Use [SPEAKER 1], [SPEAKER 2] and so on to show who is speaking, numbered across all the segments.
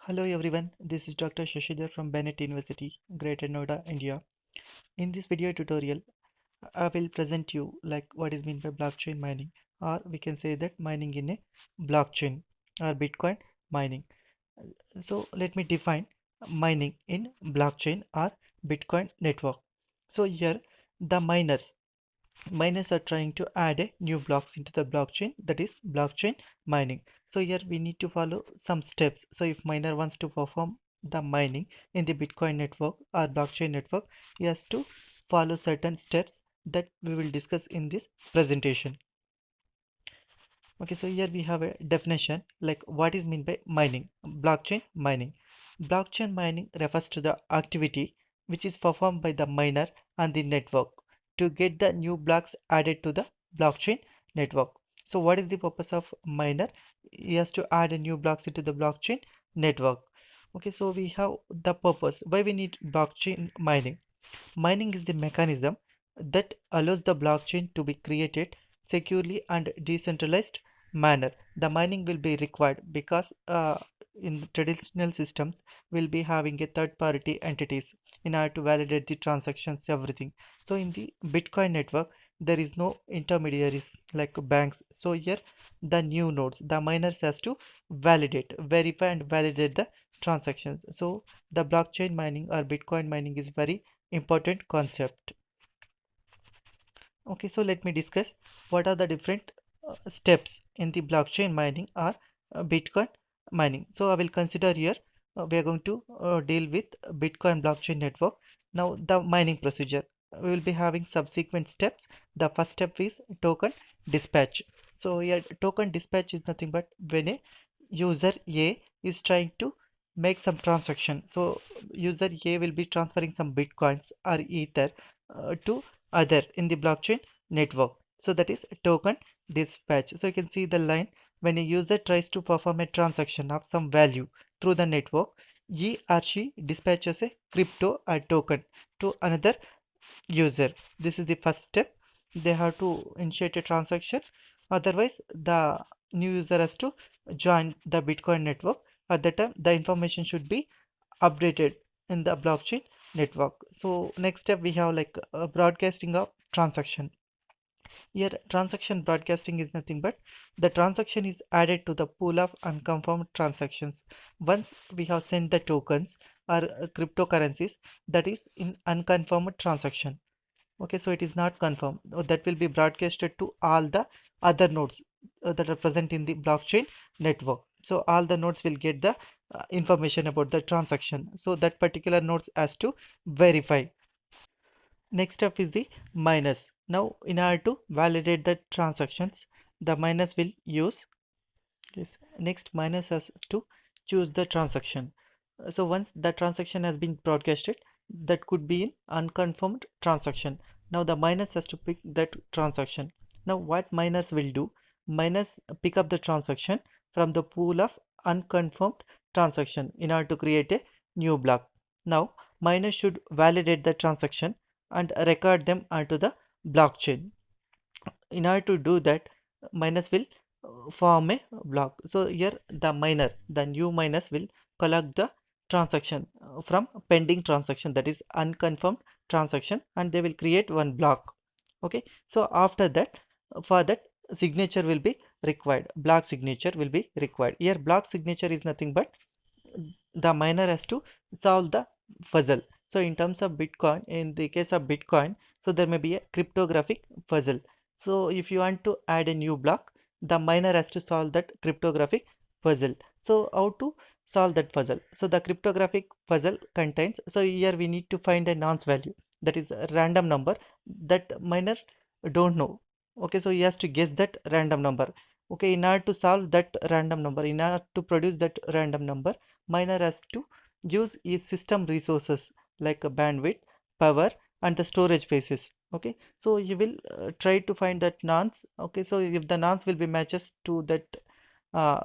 [SPEAKER 1] Hello everyone, this is Dr. Shashidhar from Bennett University, Greater Noida, India. In this video tutorial, I will present you like what is meant by blockchain mining, or we can say that mining in a blockchain or Bitcoin mining. So let me define mining in blockchain or Bitcoin network. So here the miners are trying to add a new blocks into the blockchain, that is blockchain mining. So here we need to follow some steps. So if miner wants to perform the mining in the Bitcoin network or blockchain network, he has to follow certain steps that we will discuss in this presentation. Okay, so here we have a definition like what is meant by mining. Blockchain mining. Blockchain mining refers to the activity which is performed by the miner on the network to get the new blocks added to the blockchain network. So what is the purpose of miner? He has to add a new blocks into the blockchain network. Okay, so we have the purpose. Why we need blockchain mining? Mining is the mechanism that allows the blockchain to be created securely and decentralized manner. The mining will be required because in traditional systems we'll be having a third party entities in order to validate the transactions, everything. So in the Bitcoin network there is no intermediaries like banks. So here the new nodes, the miners has to verify and validate the transactions. So the blockchain mining or Bitcoin mining is very important concept. Okay, so let me discuss what are the different steps in the blockchain mining or Bitcoin mining. So I will consider here we are going to deal with Bitcoin blockchain network. Now the mining procedure, we will be having subsequent steps. The first step is token dispatch. So here token dispatch is nothing but when a user A is trying to make some transaction. So user A will be transferring some bitcoins or ether to other in the blockchain network. So that is token dispatch. So you can see the line when a user tries to perform a transaction of some value through the network, he or she dispatches a crypto or token to another user. This is the first step. They have to initiate a transaction. Otherwise, the new user has to join the Bitcoin network. At that time, the information should be updated in the blockchain network. So next step we have like broadcasting of transaction. Here transaction broadcasting is nothing but the transaction is added to the pool of unconfirmed transactions. Once we have sent the tokens or cryptocurrencies that is in unconfirmed transaction. Okay, so it is not confirmed. That will be broadcasted to all the other nodes that are present in the blockchain network. So all the nodes will get the information about the transaction. So that particular nodes has to verify. Next up is the miners. Now, in order to validate the transactions, the miners will use this. Next, miners has to choose the transaction. So once the transaction has been broadcasted, that could be an unconfirmed transaction. Now the miners has to pick that transaction. Now what miners will do? Miners pick up the transaction from the pool of unconfirmed transaction in order to create a new block. Now miners should validate the transaction and record them onto the blockchain. In order to do that, miners will form a block. So here the new miners will collect the transaction from pending transaction, that is unconfirmed transaction, and they will create one block. Okay, so after that, for that signature will be required, block signature will be required. Here block signature is nothing but the miner has to solve the puzzle. So in terms of Bitcoin, in the case of Bitcoin, so there may be a cryptographic puzzle. So if you want to add a new block, the miner has to solve that cryptographic puzzle. So how to solve that puzzle? So the cryptographic puzzle contains, so here we need to find a nonce value, that is a random number that miner don't know. Okay, so he has to guess that random number. Okay, in order to solve that random number, in order to produce that random number, miner has to use its system resources like a bandwidth, power, and the storage spaces. Okay, so you will try to find that nonce. Okay, so if the nonce will be matches to that uh,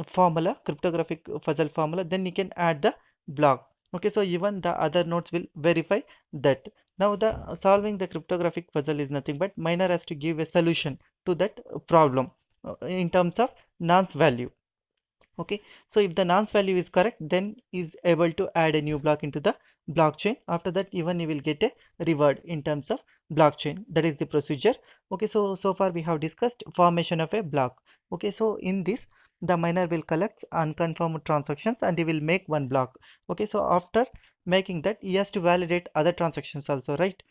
[SPEAKER 1] formula, cryptographic puzzle formula, then you can add the block. Okay, so even the other nodes will verify that. Now the solving the cryptographic puzzle is nothing but miner has to give a solution to that problem in terms of nonce value. Okay, so if the nonce value is correct, then is able to add a new block into the blockchain. After that, even you will get a reward in terms of blockchain. That is the procedure. Okay, so far we have discussed formation of a block. Okay, so in this, the miner will collect unconfirmed transactions and he will make one block. Okay, so after making that, he has to validate other transactions also, right?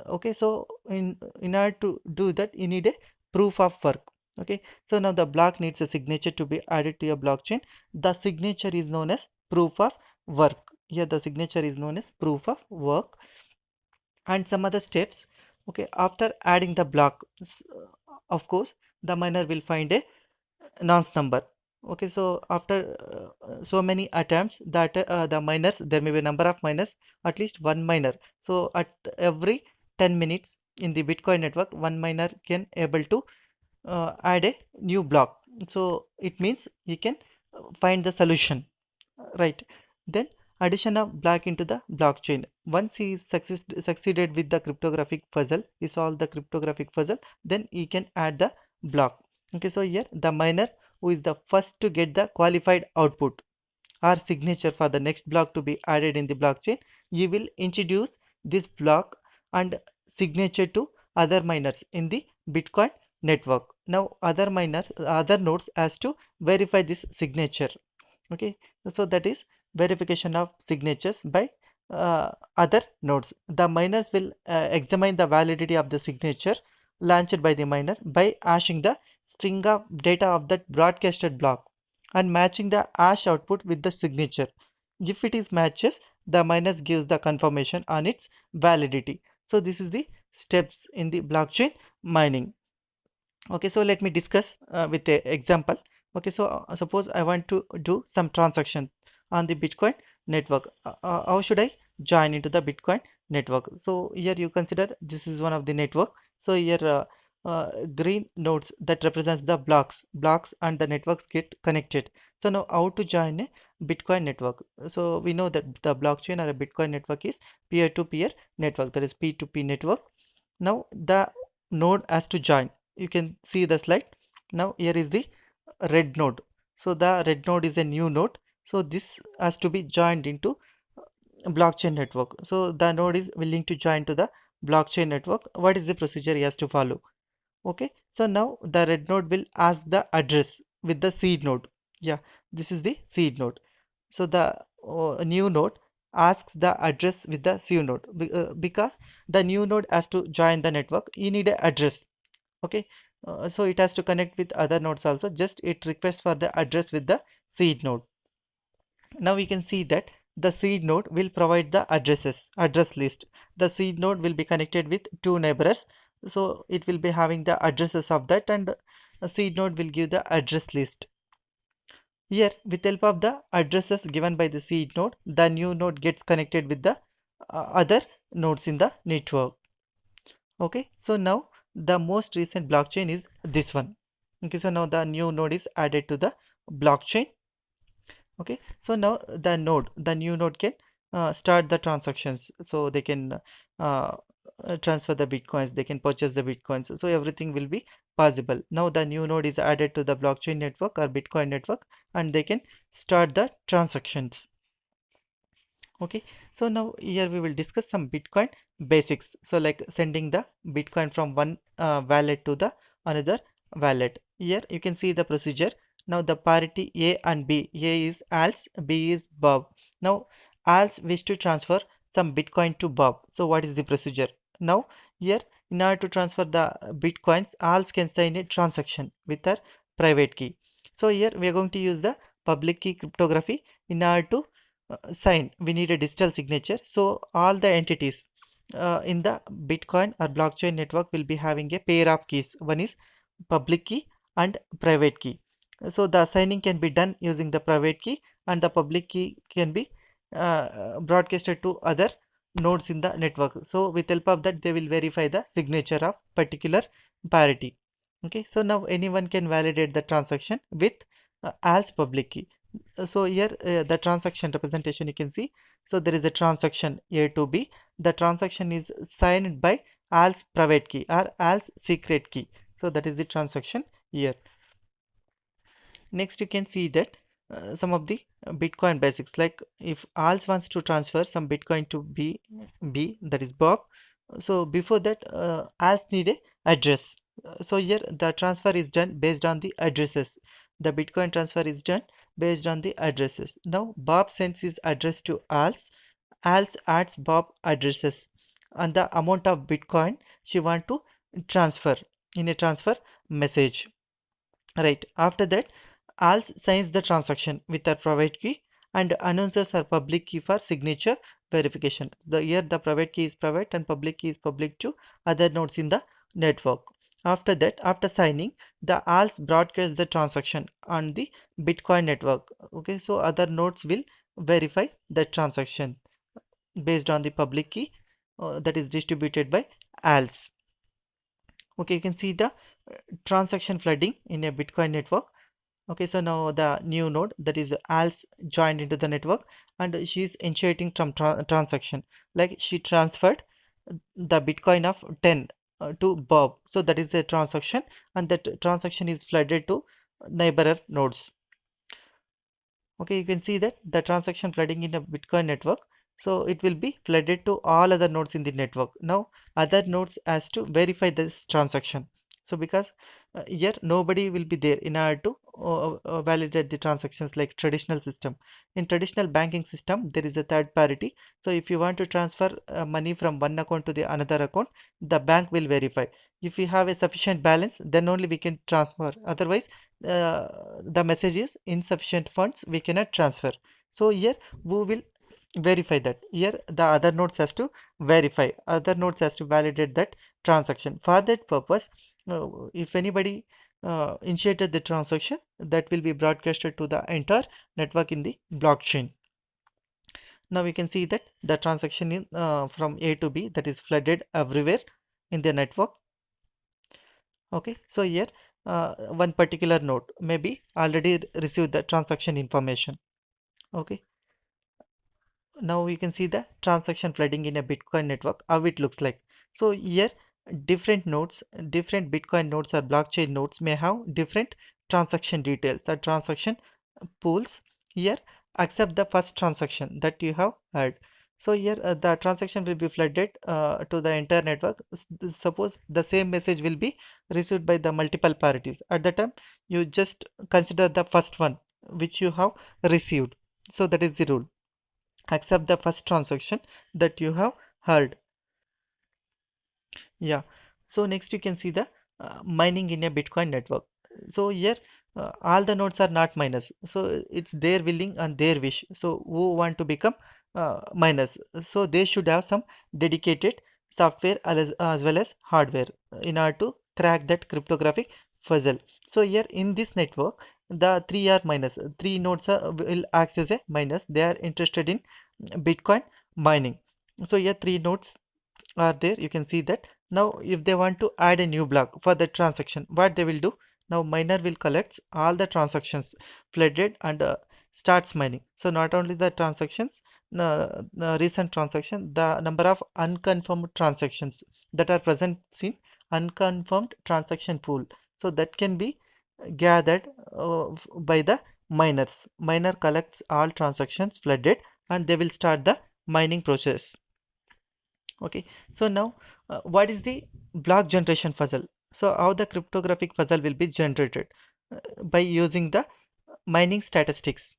[SPEAKER 1] Okay, so in order to do that, you need a proof of work. Okay, so now the block needs a signature to be added to your blockchain. The signature is known as proof of work. Here the signature is known as proof of work, and some other steps. Okay, after adding the block, of course, the miner will find a nonce number. Okay, so after so many attempts, that the miners, there may be a number of miners, at least one miner. So at every 10 minutes in the Bitcoin network, one miner can able to add a new block. So it means he can find the solution, right? Then addition of block into the blockchain. Once he succeeded with the cryptographic puzzle, he solved the cryptographic puzzle, then he can add the block. Okay, so here the miner who is the first to get the qualified output or signature for the next block to be added in the blockchain, you will introduce this block and signature to other miners in the Bitcoin network. Now other nodes has to verify this signature. Okay, so that is verification of signatures by other nodes. The miners will examine the validity of the signature launched by the miner by hashing the string of data of that broadcasted block and matching the hash output with the signature. If it is matches, the miners gives the confirmation on its validity. So this is the steps in the blockchain mining. Okay, so let me discuss with a example. Okay, so suppose I want to do some transaction on the Bitcoin network. How should I join into the Bitcoin network? So here you consider this is one of the network. So here green nodes that represents the blocks and the networks get connected. So now how to join a Bitcoin network? So we know that the blockchain or a Bitcoin network is peer-to-peer network, that is P2P network. Now the node has to join. You can see the slide. Now here is the red node. So the red node is a new node. So this has to be joined into blockchain network. So the node is willing to join to the blockchain network. What is the procedure he has to follow? Okay, so now the red node will ask the address with the seed node. Yeah, this is the seed node. So the new node asks the address with the seed node because the new node has to join the network. You need an address. Okay, so it has to connect with other nodes also. Just it requests for the address with the seed node. Now we can see that the seed node will provide the address list. The seed node will be connected with two neighbors, so it will be having the addresses of that, and a seed node will give the address list. Here, with help of the addresses given by the seed node, the new node gets connected with the other nodes in the network. Okay, so now the most recent blockchain is this one. Okay, so now the new node is added to the blockchain. Okay, so now the new node can start the transactions, so they can transfer the bitcoins, they can purchase the bitcoins, so everything will be possible. Now the new node is added to the blockchain network or Bitcoin network, and they can start the transactions. Okay, so now here we will discuss some Bitcoin basics. So like sending the Bitcoin from one wallet to the another wallet. Here you can see the procedure. Now the parity A and B. A is Als, B is Bob. Now Als wish to transfer some Bitcoin to Bob. So what is the procedure? Now here, in order to transfer the Bitcoins, Als can sign a transaction with her private key. So here we are going to use the public key cryptography in order to sign. We need a digital signature. So all the entities in the Bitcoin or blockchain network will be having a pair of keys. One is public key and private key. So the signing can be done using the private key, and the public key can be broadcasted to other nodes in the network. So with help of that, they will verify the signature of particular parity. Okay, so now anyone can validate the transaction with as public key. So here the transaction representation you can see. So there is a transaction A to B. The transaction is signed by als private key or als secret key. So that is the transaction here. Next you can see that some of the Bitcoin basics. Like if ALS wants to transfer some Bitcoin to B, that is Bob. So before that, ALS need a address. So here the transfer is done based on the addresses. The Bitcoin transfer is done based on the addresses. Now Bob sends his address to ALS. ALS adds Bob addresses and the amount of Bitcoin she want to transfer in a transfer message. Right. After that, ALS signs the transaction with her private key and announces her public key for signature verification. Here the private key is private and public key is public to other nodes in the network. After that, after signing, the ALS broadcasts the transaction on the Bitcoin network. Okay, so other nodes will verify the transaction based on the public key that is distributed by ALS. Okay, you can see the transaction flooding in a Bitcoin network. Okay, so now the new node that is ALS joined into the network and she is initiating transaction. Like she transferred the Bitcoin of 10 to Bob. So that is a transaction and that transaction is flooded to neighbor nodes. Okay, you can see that the transaction flooding in a Bitcoin network. So it will be flooded to all other nodes in the network. Now other nodes has to verify this transaction. So because here nobody will be there in order to validate the transactions like traditional system. In traditional banking system, there is a third party. So if you want to transfer money from one account to the another account, the bank will verify. If you have a sufficient balance, then only we can transfer. Otherwise, the message is insufficient funds we cannot transfer. So here we will verify that. Here the other nodes has to verify, other nodes has to validate that transaction. For that purpose, if anybody initiated the transaction, that will be broadcasted to the entire network in the blockchain. Now we can see that the transaction in from A to B, that is flooded everywhere in the network. Okay, so here one particular node maybe already received the transaction information. Okay, now we can see the transaction flooding in a Bitcoin network, how it looks like. So here different nodes, different Bitcoin nodes or blockchain nodes may have different transaction details or transaction pools. Here accept the first transaction that you have had. So here the transaction will be flooded to the entire network. Suppose the same message will be received by the multiple parties. At the time, you just consider the first one which you have received. So that is the rule. Accept the first transaction that you have heard. Yeah. So next you can see the mining in a Bitcoin network. So here all the nodes are not miners. So it's their willing and their wish. So who want to become miners? So they should have some dedicated software as well as hardware in order to crack that cryptographic puzzle. So here in this network, the three are miners. Three nodes will act as a miners. They are interested in Bitcoin mining. So here three nodes are there, you can see that. Now if they want to add a new block for the transaction, what they will do, now miner will collect all the transactions flooded and starts mining. So not only the transactions, recent transaction, the number of unconfirmed transactions that are present in unconfirmed transaction pool, so that can be gathered by the miners. Miner collects all transactions flooded and they will start the mining process. Okay, so now what is the block generation puzzle? So how the cryptographic puzzle will be generated by using the mining statistics,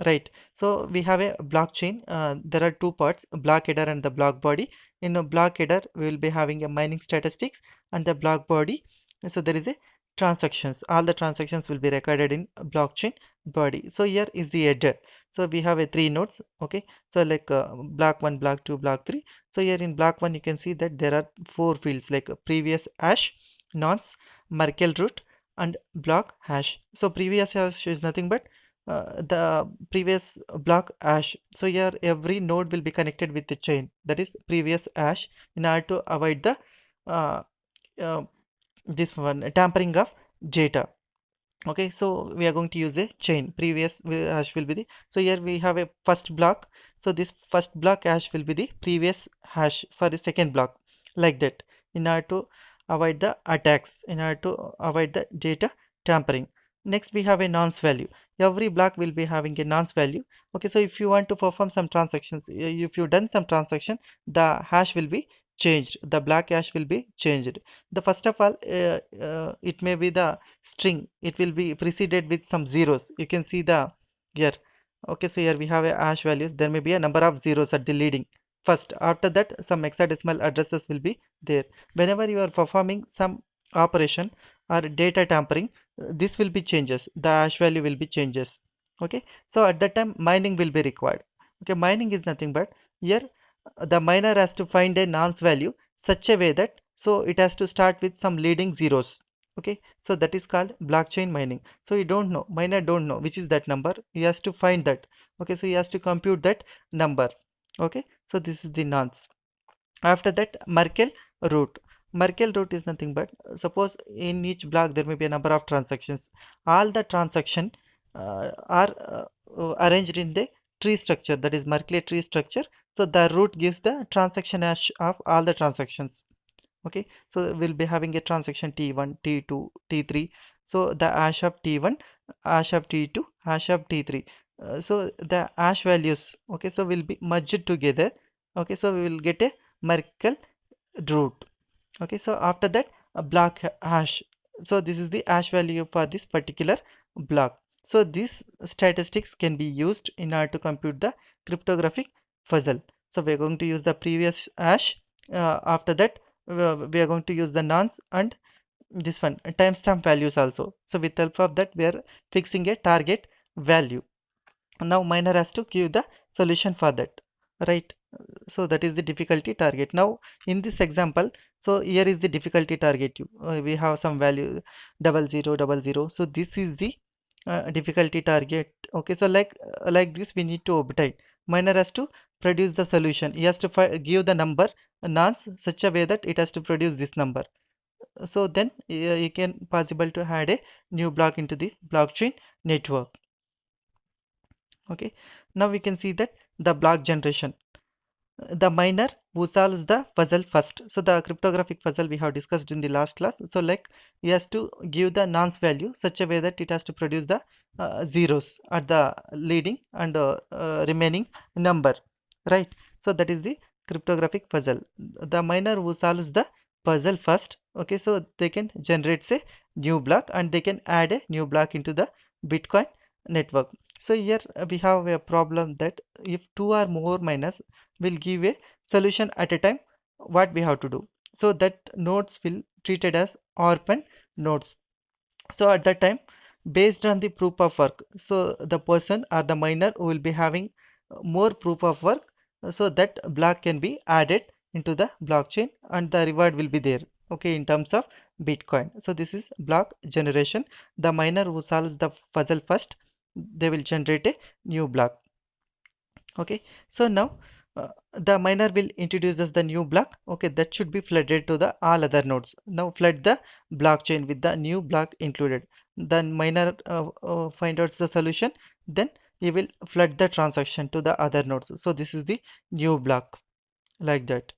[SPEAKER 1] right? So we have a blockchain. There are two parts, block header and the block body. In a block header, we will be having a mining statistics and the block body. So there is a transactions. All the transactions will be recorded in blockchain body. So here is the header. So we have a three nodes. Okay, so like block one, block two, block three. So here in block one, you can see that there are four fields like previous hash, nonce, Merkle root, and block hash. So previous hash is nothing but the previous block hash. So here every node will be connected with the chain, that is previous hash, in order to avoid the uh, uh, this one tampering of data. Okay, so we are going to use a chain. Previous hash will be the, so here we have a first block. So this first block hash will be the previous hash for the second block, like that, in order to avoid the attacks, in order to avoid the data tampering. Next we have a nonce value. Every block will be having a nonce value. Okay, so if you want to perform some transactions, if you done some transaction, the hash will be changed, the block hash will be changed. The first of all, it may be the string, it will be preceded with some zeros. You can see the here. Okay, so here we have a hash values, there may be a number of zeros at the leading first. After that, some hexadecimal addresses will be there. Whenever you are performing some operation or data tampering, this will be changes, the hash value will be changes. Okay, so at that time mining will be required. Okay, mining is nothing but here the miner has to find a nonce value such a way that so it has to start with some leading zeros. Okay, so that is called blockchain mining. So you don't know, miner don't know which is that number, he has to find that. Okay, so he has to compute that number. Okay, so this is the nonce. After that, Merkle root. Merkle root is nothing but suppose in each block there may be a number of transactions. All the transaction are arranged in the tree structure, that is Merkle tree structure. So the root gives the transaction hash of all the transactions. Okay, so we'll be having a transaction T1, T2, T3. So the hash of T1, hash of T2, hash of T3. So the hash values, okay, so will be merged together. Okay, so we will get a Merkle root. Okay, so after that a block hash. So this is the hash value for this particular block. So these statistics can be used in order to compute the cryptographic puzzle. So we are going to use the previous hash. After that we are going to use the nonce and this one timestamp values also. So with help of that we are fixing a target value. Now miner has to give the solution for that, right? So that is the difficulty target. Now in this example, so here is the difficulty target. We have some value 0000. So this is the difficulty target. Okay, so like this we need to obtain. Miner has to produce the solution, he has to give the number nonce such a way that it has to produce this number. So then you can possible to add a new block into the blockchain network. Okay, now we can see that the block generation, the miner who solves the puzzle first. So the cryptographic puzzle we have discussed in the last class. So like he has to give the nonce value such a way that it has to produce the zeros at the leading and remaining number, right? So that is the cryptographic puzzle. The miner who solves the puzzle first, okay, so they can generate say new block and they can add a new block into the Bitcoin network. So here we have a problem that if two or more miners will give a solution at a time, what we have to do, so that nodes will treated as orphan nodes. So at that time, based on the proof of work, so the person or the miner who will be having more proof of work, so that block can be added into the blockchain and the reward will be there, okay, in terms of Bitcoin. So this is block generation. The miner who solves the puzzle first, they will generate a new block. Okay, so now the miner will introduce us the new block. Okay, that should be flooded to the all other nodes. Now flood the blockchain with the new block included. Then miner find out the solution, then he will flood the transaction to the other nodes. So this is the new block, like that.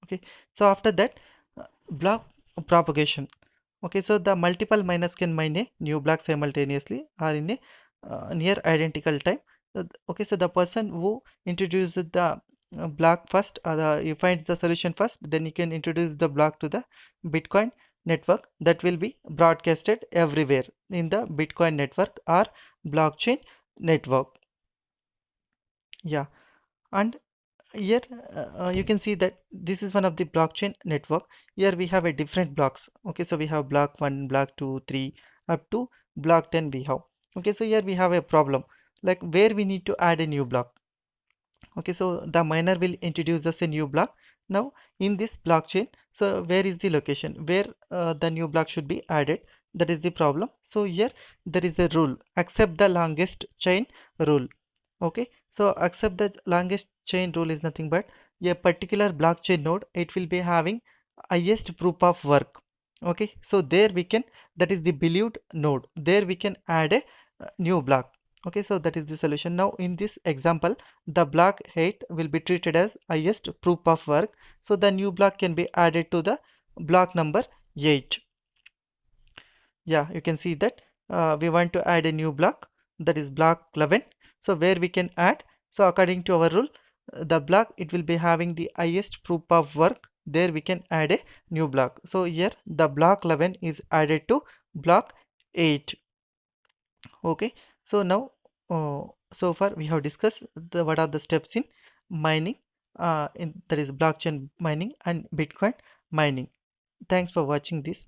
[SPEAKER 1] Okay, so after that block propagation. Okay, so the multiple miners can mine a new block simultaneously or in a near identical time. Okay, so the person who introduces the block first, you find the solution first, then you can introduce the block to the Bitcoin network that will be broadcasted everywhere in the Bitcoin network or blockchain network. Yeah, and here you can see that this is one of the blockchain network. Here we have a different blocks. Okay, so we have block 1, block 2, 3 up to block 10 we have. Okay, so here we have a problem like where we need to add a new block. Okay, so the miner will introduce us a new block. Now in this blockchain, so where is the location where the new block should be added? That is the problem. So here there is a rule, accept the longest chain rule. Okay, so accept the longest chain rule is nothing but a particular blockchain node, it will be having highest proof of work. Okay, so there we can, that is the believed node, there we can add a new block. Okay, so that is the solution. Now in this example, the block 8 will be treated as highest proof of work, so the new block can be added to the block number 8. Yeah, you can see that we want to add a new block, that is block 11. So where we can add, so according to our rule, the block it will be having the highest proof of work, there we can add a new block. So here the block 11 is added to block 8. Okay, so now so far we have discussed the what are the steps in mining, in that is blockchain mining and Bitcoin mining. Thanks for watching this.